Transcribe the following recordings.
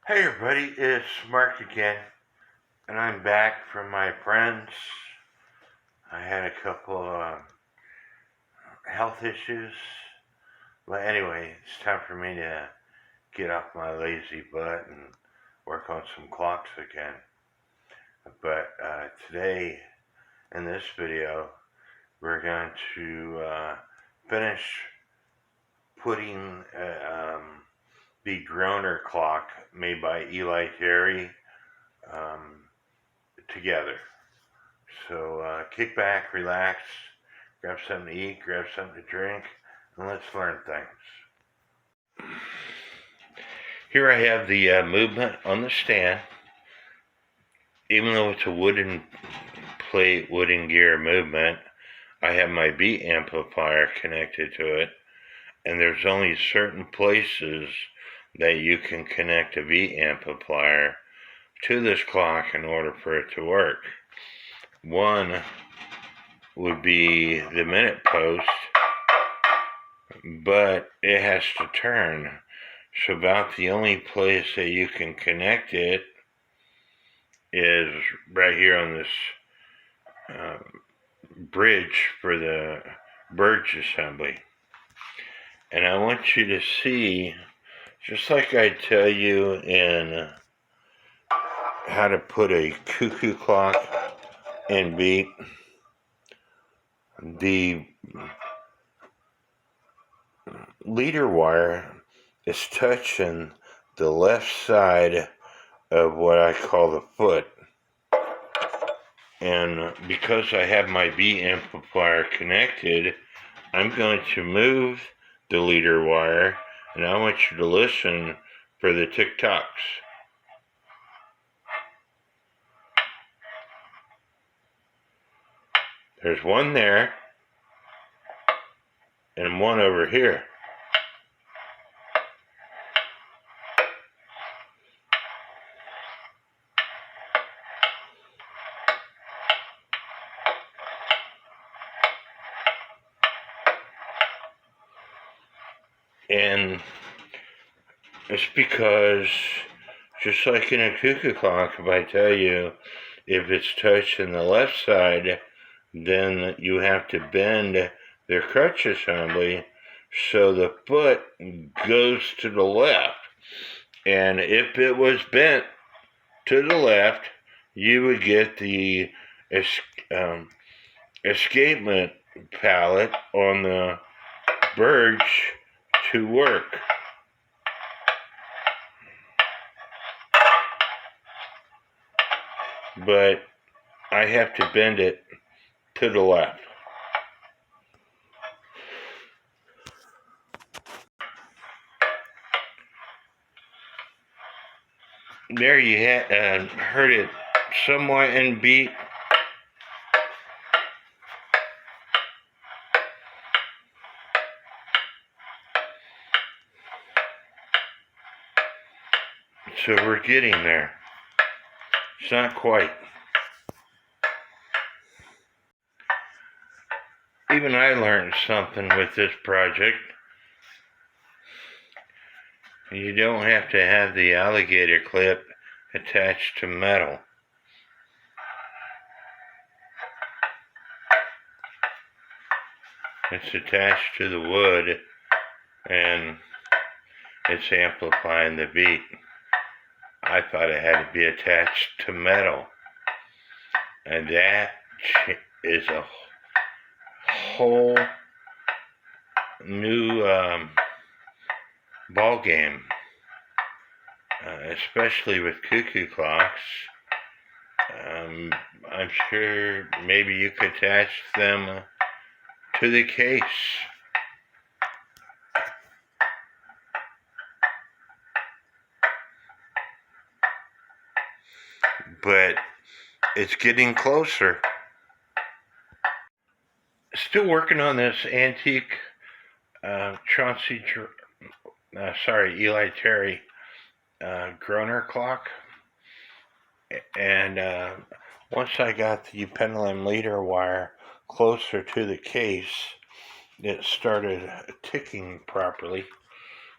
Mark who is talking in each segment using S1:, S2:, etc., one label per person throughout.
S1: Hey everybody, it's Mark again, and I'm back from my friends. I had a couple health issues, but anyway, it's time for me to get off my lazy butt and work on some clocks again. But today, in this video, we're going to finish putting the groaner clock made by Eli Terry together. So kick back, relax, grab something to eat, grab something to drink, and let's learn things. Here I have the movement on the stand. Even though it's a wooden plate, wooden gear movement, I have my beat amplifier connected to it, and there's only certain places that you can connect a beat amplifier to this clock in order for it to work. One would be the minute post, but it has to turn. So about the only place that you can connect it is right here on this bridge for the bridge assembly. And I want you to see, just like I tell you in how to put a cuckoo clock in beat, the leader wire is touching the left side of what I call the foot. And because I have my beat amplifier connected, I'm going to move the leader wire, and I want you to listen for the tick-tocks. There's one there, and one over here. And it's because, just like in a cuckoo clock, if I tell you if it's touching the left side, then you have to bend the crutch assembly so the foot goes to the left. And if it was bent to the left, you would get the escapement pallet on the bridge to work. But I have to bend it to the left. There you heard it somewhat in beat. So we're getting there. It's not quite. Even I learned something with this project. You don't have to have the alligator clip attached to metal. It's attached to the wood, and it's amplifying the beat. I thought it had to be attached to metal, and that is a whole new ball game, especially with cuckoo clocks. I'm sure maybe you could attach them to the case. But it's getting closer. Still working on this antique Eli Terry groaner clock. And once I got the pendulum leader wire closer to the case, it started ticking properly.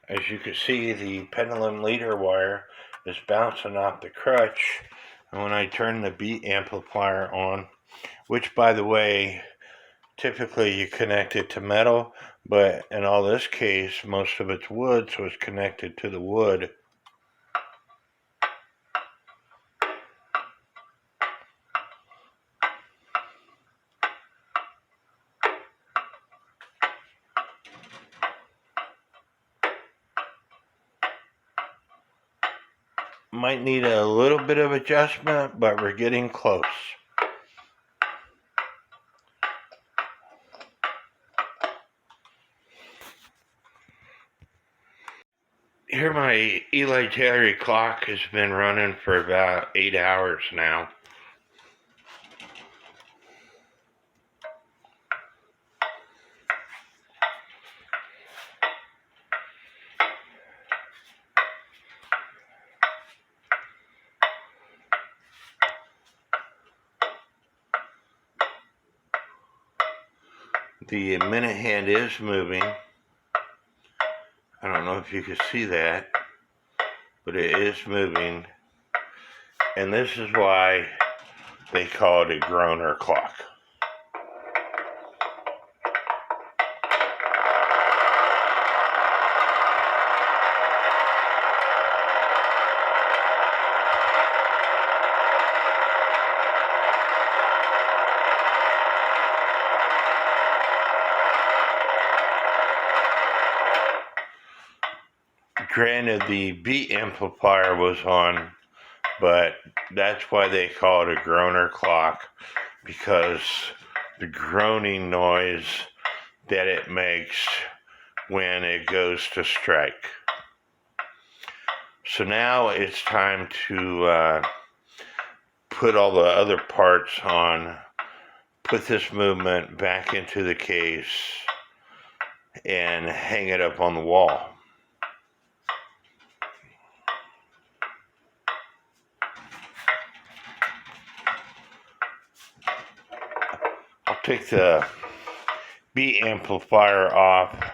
S1: As you can see, the pendulum leader wire is bouncing off the crutch. And when I turn the beat amplifier on, which by the way, typically you connect it to metal, but in all this case, most of it's wood, so it's connected to the wood. Might need a little bit of adjustment, but we're getting close. Here my Eli Terry clock has been running for about 8 hours now. The minute hand is moving. I don't know if you can see that, but it is moving. And this is why they call it a groaner clock. Granted, the beat amplifier was on, but that's why they call it a groaner clock, because the groaning noise that it makes when it goes to strike. So now it's time to put all the other parts on, put this movement back into the case, and hang it up on the wall. I'll take the beat amplifier off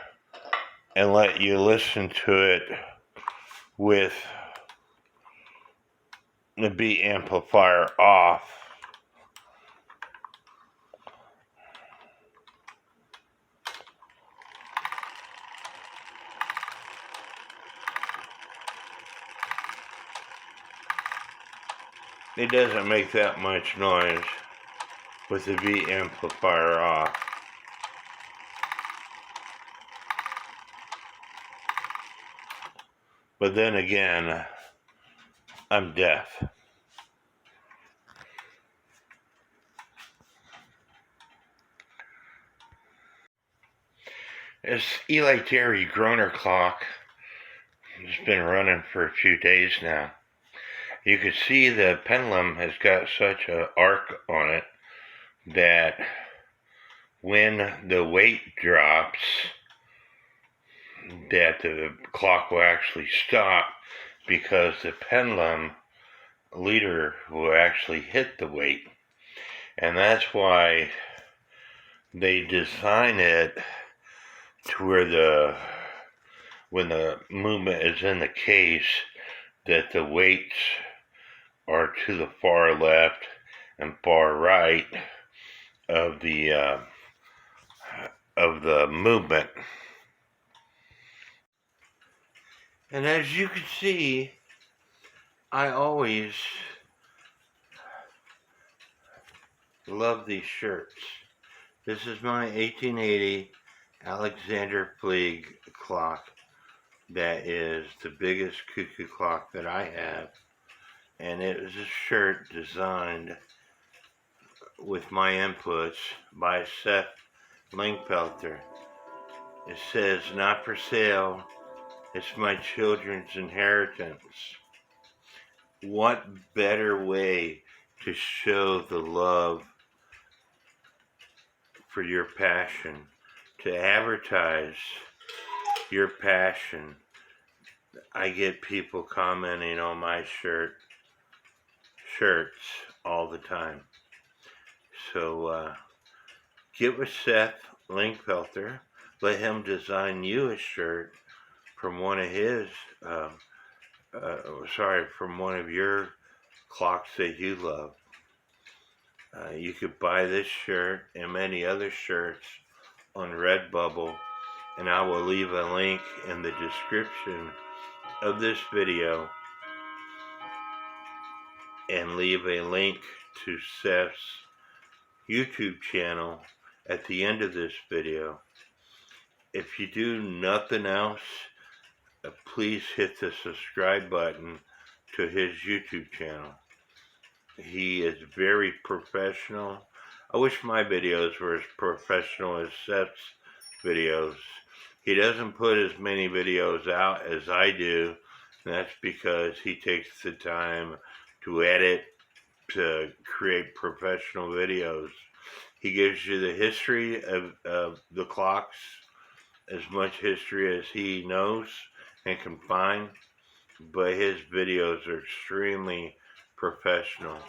S1: and let you listen to it with the beat amplifier off. It doesn't make that much noise with the beat amplifier off. But then again, I'm deaf. This Eli Terry groaner clock has been running for a few days now. You can see the pendulum has got such an arc on it that when the weight drops, that the clock will actually stop, because the pendulum leader will actually hit the weight. And that's why they design it to where when the movement is in the case, that the weights are to the far left and far right of the movement. And as you can see, I always love these shirts. This is my 1880 Alexander Fleeg clock. That is the biggest cuckoo clock that I have. And it was a shirt designed with my inputs by Seth Linkpelter. It says, "Not for sale, it's my children's inheritance." What better way to show the love for your passion, to advertise your passion? I get people commenting on my shirts all the time. So get with Seth Linkpelter, let him design you a shirt from one of his from one of your clocks that you love. You could buy this shirt and many other shirts on Redbubble, and I will leave a link in the description of this video and leave a link to Seth's YouTube channel at the end of this video. If you do nothing else, please hit the subscribe button to his YouTube channel. He is very professional. I wish my videos were as professional as Seth's videos. He doesn't put as many videos out as I do, and that's because he takes the time to edit, to create professional videos. He gives you the history of the clocks, as much history as he knows and can find, but his videos are extremely professional.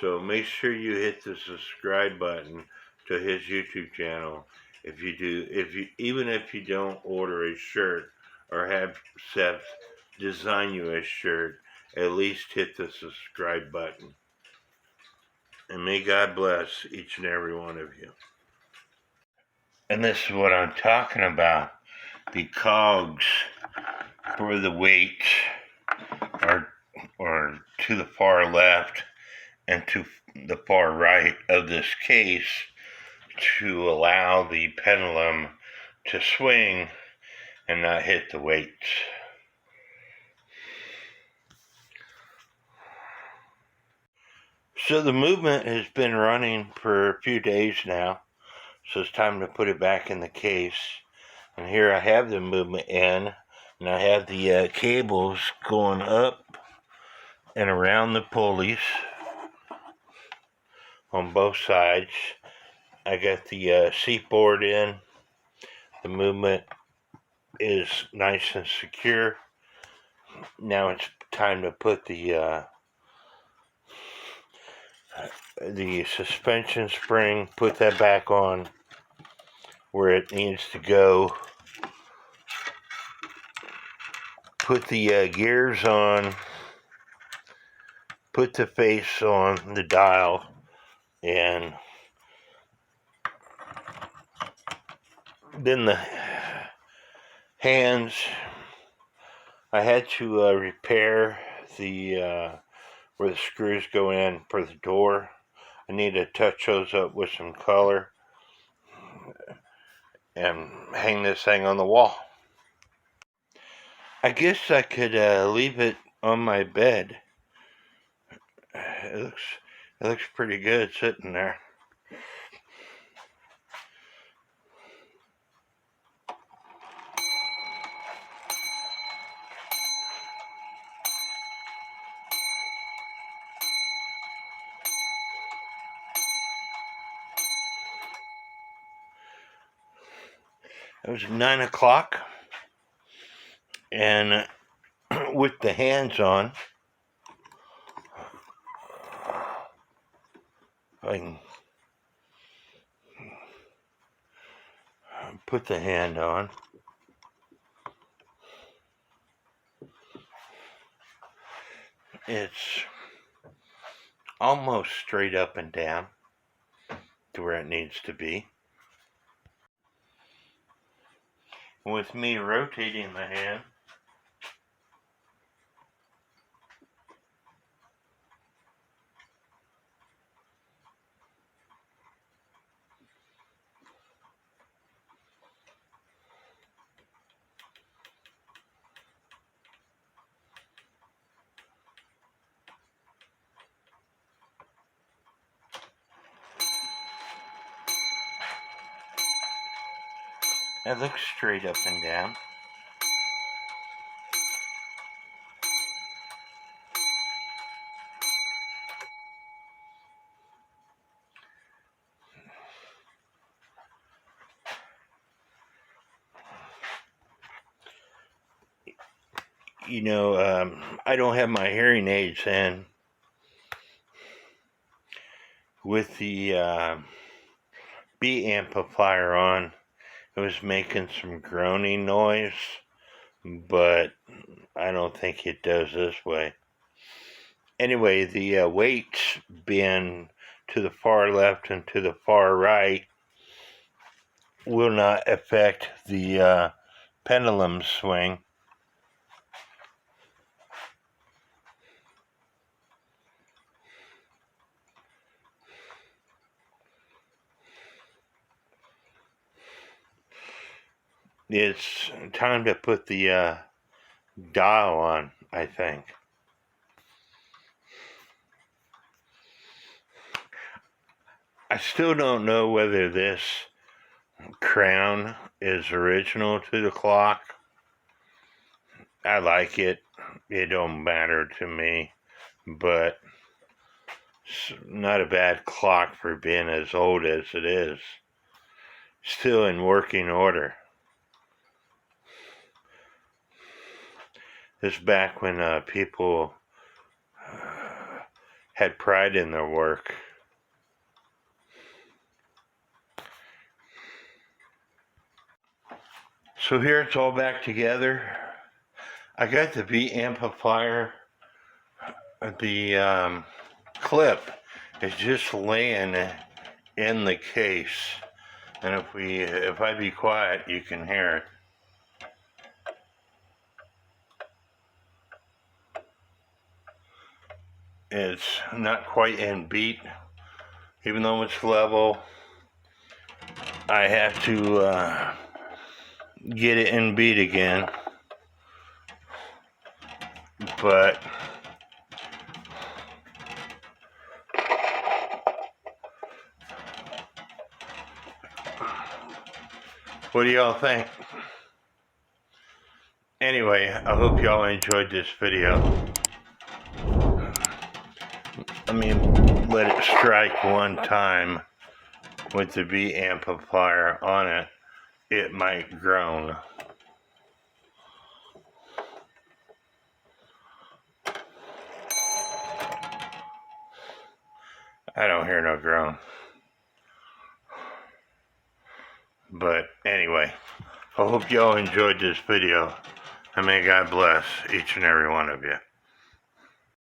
S1: So make sure you hit the subscribe button to his YouTube channel. Even if you don't order a shirt or have Seth design you a shirt, at least hit the subscribe button. And may God bless each and every one of you. And this is what I'm talking about. The cogs for the weight are to the far left and to the far right of this case to allow the pendulum to swing and not hit the weights. So the movement has been running for a few days now, so it's time to put it back in the case. And here I have the movement in, and I have the cables going up and around the pulleys on both sides. I got the seat board in. The movement is nice and secure. Now it's time to put the suspension spring, put that back on where it needs to go. Put the gears on. Put the face on the dial, and then the hands. I had to repair the where the screws go in for the door. I need to touch those up with some color and hang this thing on the wall. I guess I could leave it on my bed. It looks pretty good sitting there. It was 9 o'clock, and with the hands on, I can put the hand on. It's almost straight up and down to where it needs to be. With me rotating the hand, it looks straight up and down. You know, I don't have my hearing aids in. With the B amplifier on, it was making some groaning noise but I don't think it does this way. Anyway, the weights being to the far left and to the far right will not affect the pendulum swing. It's time to put the dial on, I think. I still don't know whether this crown is original to the clock. I like it. It don't matter to me, but it's not a bad clock for being as old as it is. Still in working order. This is back when people had pride in their work. So here it's all back together. I got the B amplifier. The clip is just laying in the case, and if I be quiet, you can hear it. It's not quite in beat, even though it's level. I have to get it in beat again, but what do y'all think? Anyway, I hope y'all enjoyed this video. Let me let it strike one time with the B amplifier on it. It might groan. I don't hear no groan. But anyway, I hope y'all enjoyed this video, and may God bless each and every one of you.